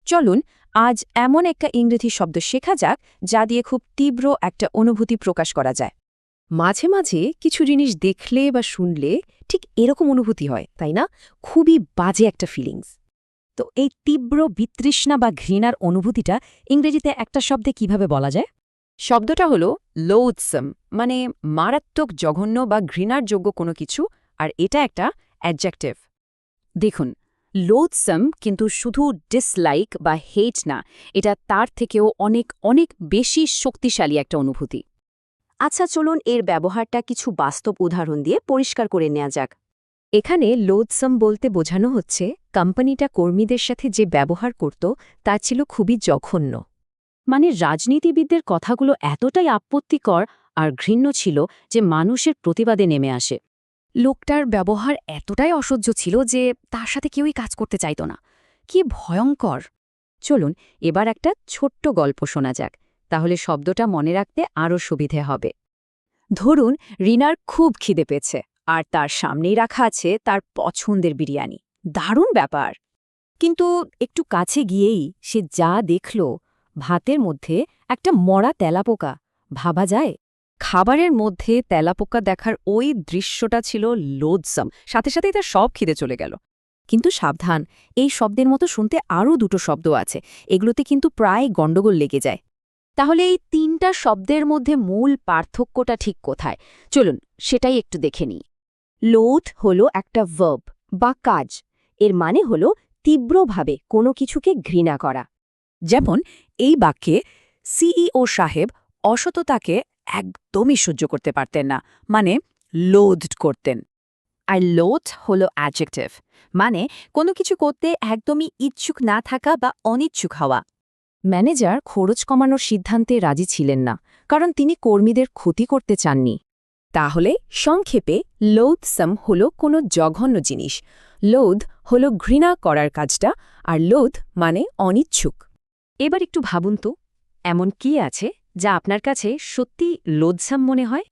চলুন আজ এমন একটা ইংরেজি শব্দ শেখা যাক যা দিয়ে খুব তীব্র একটা অনুভূতি প্রকাশ করা যায়। মাঝে মাঝে কিছু জিনিস দেখলে বা শুনলে ঠিক এরকম অনুভূতি হয়, তাই না? খুবই বাজে একটা ফিলিংস। তো এই তীব্র বিতৃষ্ণা বা ঘৃণার অনুভূতিটা ইংরেজিতে একটা শব্দে কিভাবে বলা যায়? শব্দটা হলো লোথসম, মানে মারাত্মক, জঘন্য বা ঘৃণার যোগ্য কোনো কিছু, আর এটা একটা অ্যাডজেক্টিভ। দেখুন, লোথসম কিন্তু শুধু ডিসলাইক বা হেট না, এটা তার থেকেও অনেক অনেক বেশি শক্তিশালী একটা অনুভূতি। আচ্ছা, চলুন এর ব্যবহারটা কিছু বাস্তব উদাহরণ দিয়ে পরিষ্কার করে নেওয়া যাক। এখানে লোথসম বলতে বোঝানো হচ্ছে কোম্পানিটা কর্মীদের সাথে যে ব্যবহার করত তা ছিল খুবই জঘন্য। মানে রাজনীতিবিদদের কথাগুলো এতটাই আপত্তিকর আর ঘৃণ্য ছিল যে মানুষের প্রতিবাদে নেমে আসে। লোকটার ব্যবহার এতটাই অসহ্য ছিল যে তার সাথে কেউই কাজ করতে চাইত না। কি ভয়ঙ্কর! চলুন এবার একটা ছোট্ট গল্প শোনা যাক, তাহলে শব্দটা মনে রাখতে আরও সুবিধে হবে। ধরুন রিনার খুব খিদে পেয়েছে আর তার সামনেই রাখা আছে তার পছন্দের বিরিয়ানি। দারুণ ব্যাপার। কিন্তু একটু কাছে গিয়েই সে যা দেখল, ভাতের মধ্যে একটা মরা তেলাপোকা। ভাবা যায়? খাবারের মধ্যে তেলাপোকা দেখার ওই দৃশ্যটা ছিল লোথসম, সাথে সাথেই তার সব খিদে চলে গেল। কিন্তু সাবধান, এই শব্দের মতো শুনতে আরও দুটো শব্দ আছে, এগুলোতে কিন্তু প্রায় গণ্ডগোল লেগে যায়। তাহলে এই তিনটা শব্দের মধ্যে মূল পার্থক্যটা ঠিক কোথায়? চলুন সেটাই একটু দেখে নিই। লোথ হলো একটা ভার্ব বা কাজ। এর মানে হলো তীব্রভাবে কোনো কিছুকে ঘৃণা করা। যেমন এই বাক্যে সিইও সাহেব অসততাকে একদমই সহ্য করতে পারতেন না, মানে লোথড করতেন। আর লোথ হলো অ্যাডজেক্টিভ, মানে কোনো কিছু করতে একদমই ইচ্ছুক না থাকা বা অনিচ্ছুক হওয়া। ম্যানেজার খরচ কমানোর সিদ্ধান্তে রাজি ছিলেন না, কারণ তিনি কর্মীদের ক্ষতি করতে চাননি। তাহলে সংক্ষেপে লোথসম হল কোনো জঘন্য জিনিস, লোধ হল ঘৃণা করার কাজটা, আর লোধ মানে অনিচ্ছুক। এবার একটু ভাবুন তো, এমন কি আছে যা আপনার কাছে সত্যি লোথসাম মনে হয়?